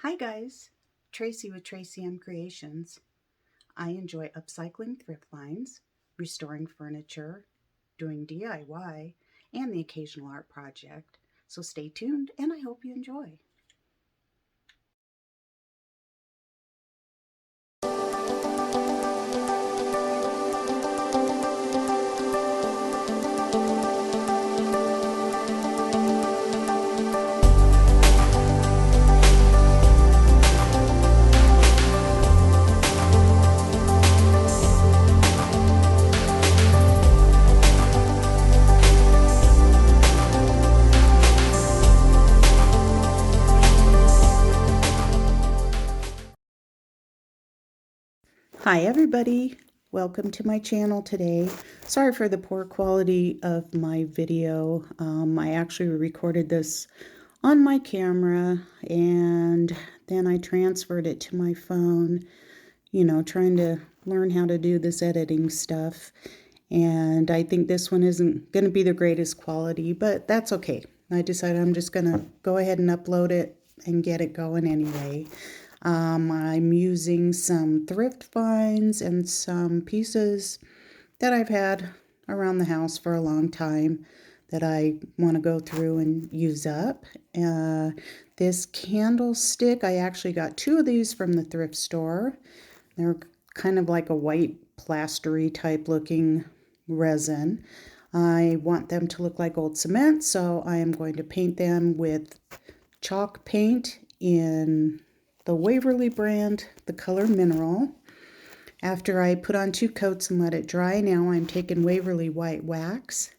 Hi guys, Tracy with Tracy M Creations. I enjoy upcycling thrift finds, restoring furniture, doing DIY, and the occasional art project. So stay tuned and I hope you enjoy. Hi everybody, welcome to my channel today. Sorry for the poor quality of my video. I actually recorded this on my camera and then I transferred it to my phone, trying to learn how to do this editing stuff. And I think this one isn't going to be the greatest quality, but that's okay. I decided I'm just going to go ahead and upload it and get it going anyway. I'm using some thrift finds and some pieces that I've had around the house for a long time that I want to go through and use up. This candlestick, I actually got two of these from the thrift store. They're kind of like a white plastery type looking resin. I want them to look like old cement, so I am going to paint them with chalk paint in the Waverly brand, the color Mineral. After I put on 2 coats and let it dry, now I'm taking Waverly white wax,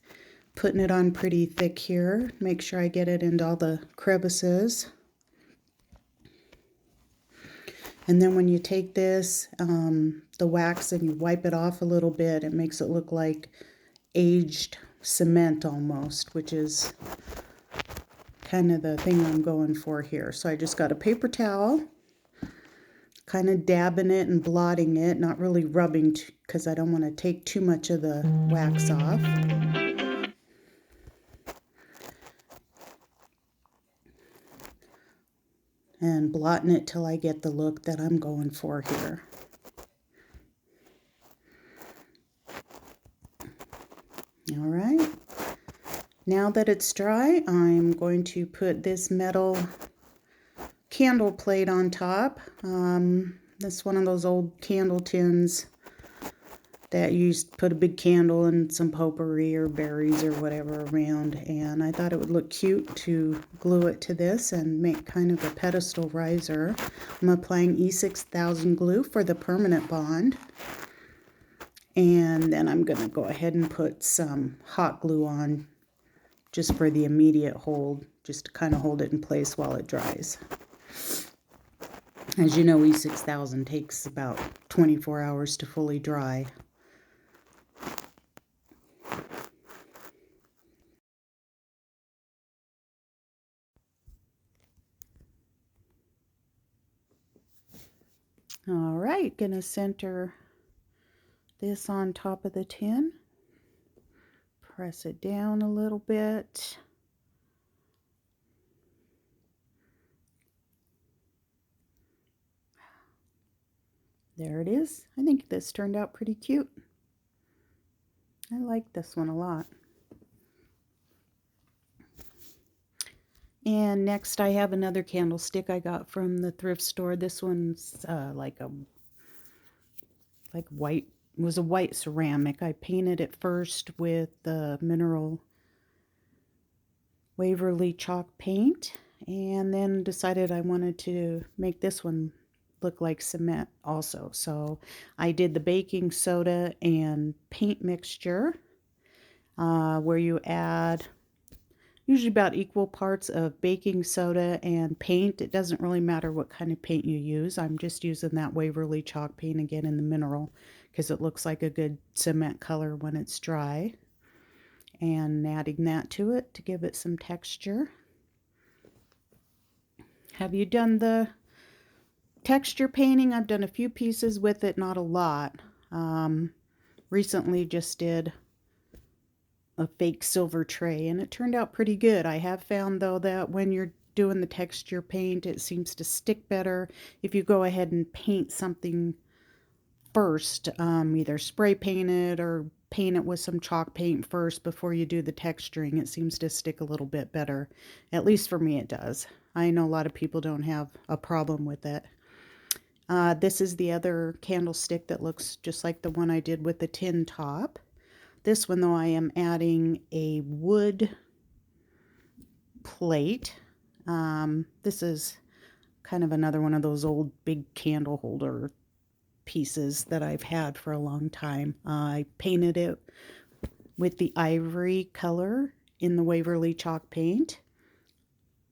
putting it on pretty thick here. Make sure I get it into all the crevices. And then when you take this, the wax, and you wipe it off a little bit, it makes it look like aged cement almost, which is kind of the thing I'm going for here. So I just got a paper towel, kind of dabbing it and blotting it, not really rubbing because I don't want to take too much of the wax off. And blotting it till I get the look that I'm going for here. All right. Now that it's dry, I'm going to put this metal candle plate on top. That's one of those old candle tins that you used to put a big candle and some potpourri or berries or whatever around, and I thought it would look cute to glue it to this and make kind of a pedestal riser. I'm applying E6000 glue for the permanent bond, and then I'm going to go ahead and put some hot glue on just for the immediate hold, just to kind of hold it in place while it dries. As you know, E6000 takes about 24 hours to fully dry. All right, gonna center this on top of the tin. Press it down a little bit. There it is. I think this turned out pretty cute. I like this one a lot. And next I have another candlestick I got from the thrift store. This one's like white, was a white ceramic. I painted it first with the Mineral Waverly chalk paint, and then decided I wanted to make this one look like cement also. So I did the baking soda and paint mixture, where you add usually about equal parts of baking soda and paint. It doesn't really matter what kind of paint you use. I'm just using that Waverly chalk paint again in the Mineral because it looks like a good cement color when it's dry. And adding that to it to give it some texture. Have you done the texture painting? I've done a few pieces with it, not a lot. Recently just did a fake silver tray and it turned out pretty good. I have found though that when you're doing the texture paint, it seems to stick better if you go ahead and paint something first, either spray paint it or paint it with some chalk paint first before you do the texturing. It seems to stick a little bit better. At least for me it does. I know a lot of people don't have a problem with it. This is the other candlestick that looks just like the one I did with the tin top. This one, though, I am adding a wood plate. This is kind of another one of those old big candle holder pieces that I've had for a long time. I painted it with the ivory color in the Waverly chalk paint,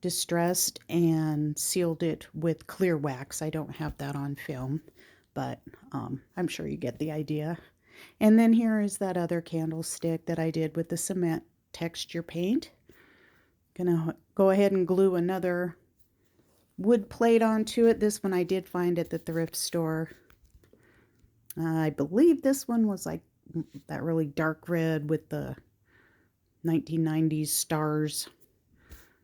distressed, and sealed it with clear wax. I don't have that on film, but I'm sure you get the idea. And then here is that other candlestick that I did with the cement texture paint. Gonna go ahead and glue another wood plate onto it. This one I did find at the thrift store. I believe this one was like that really dark red with the 1990s stars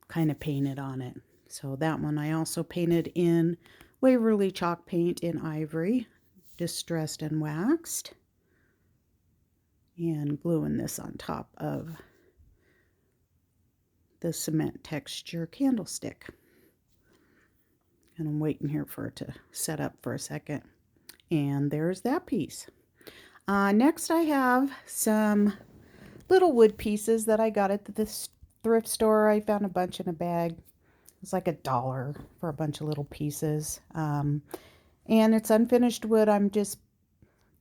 kind of painted on it. So that one I also painted in Waverly chalk paint in ivory, distressed and waxed, and gluing this on top of the cement texture candlestick. And I'm waiting here for it to set up for a second. And there's that piece. Next I have some little wood pieces that I got at the thrift store. I found a bunch in a bag. It's like $1 for a bunch of little pieces. And it's unfinished wood. I'm just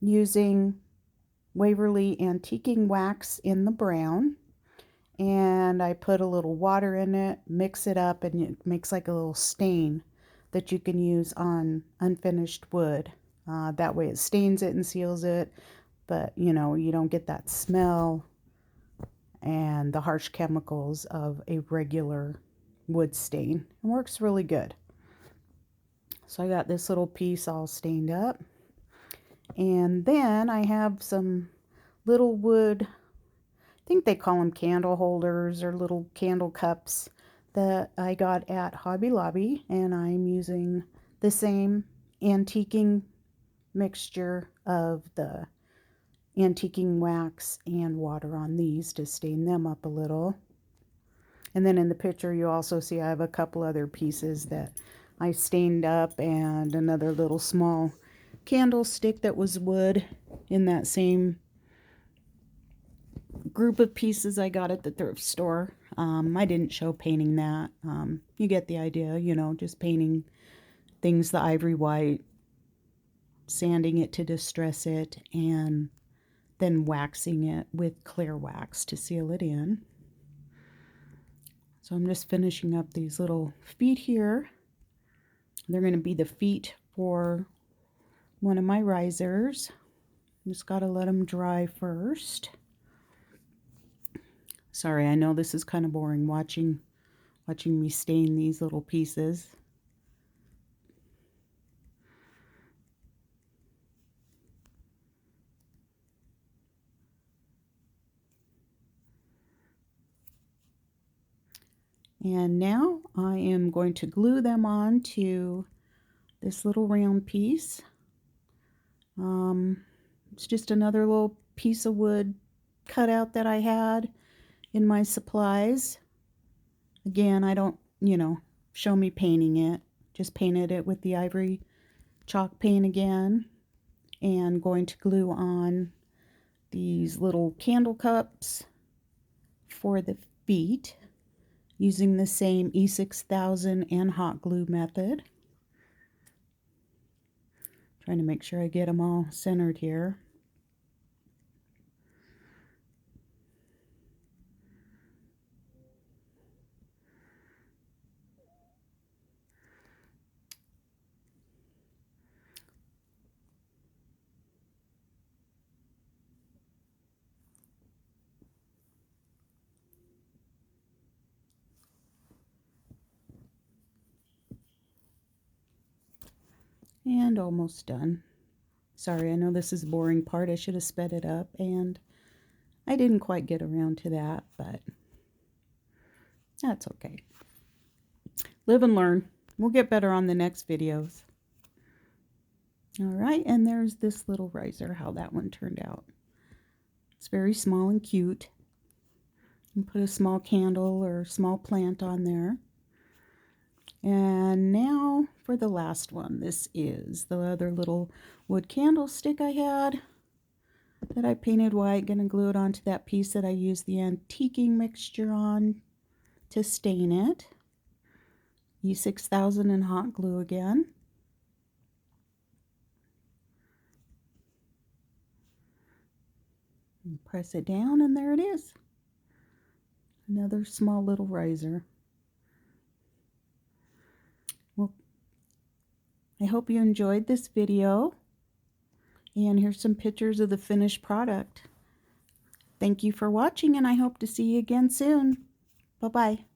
using Waverly antiquing wax in the brown. And I put a little water in it, mix it up, and it makes like a little stain that you can use on unfinished wood. That way it stains it and seals it, but you know, you don't get that smell and the harsh chemicals of a regular wood stain. It works really good. So I got this little piece all stained up. And then I have some little wood, I think they call them candle holders or little candle cups, that I got at Hobby Lobby, and I'm using the same antiquing mixture of the antiquing wax and water on these to stain them up a little. And then in the picture you also see I have a couple other pieces that I stained up, and another little small candlestick that was wood in that same group of pieces I got at the thrift store. I didn't show painting that. You get the idea, you know, just painting things the ivory white, sanding it to distress it, and then waxing it with clear wax to seal it in. So I'm just finishing up these little feet here. They're going to be the feet for one of my risers. Just got to let them dry first. Sorry, I know this is kind of boring watching me stain these little pieces. And now I am going to glue them on to this little round piece. It's just another little piece of wood cutout that I had in my supplies. Again, I don't, show me painting it. Just painted it with the ivory chalk paint again. And going to glue on these little candle cups for the feet using the same E6000 and hot glue method. Trying to make sure I get them all centered here. And almost done. Sorry, I know this is the boring part. I should have sped it up, and I didn't quite get around to that, but that's okay. live and learn. We'll get better on the next videos. All right, and there's this little riser, how that one turned out. It's very small and cute. You can put a small candle or small plant on there. And now for the last one. This is the other little wood candlestick I had that I painted white. Gonna glue it onto that piece that I used the antiquing mixture on to stain it. E6000 and hot glue again. And press it down and there it is. Another small little riser. Well, I hope you enjoyed this video. And here's some pictures of the finished product. Thank you for watching, and I hope to see you again soon. Bye-bye.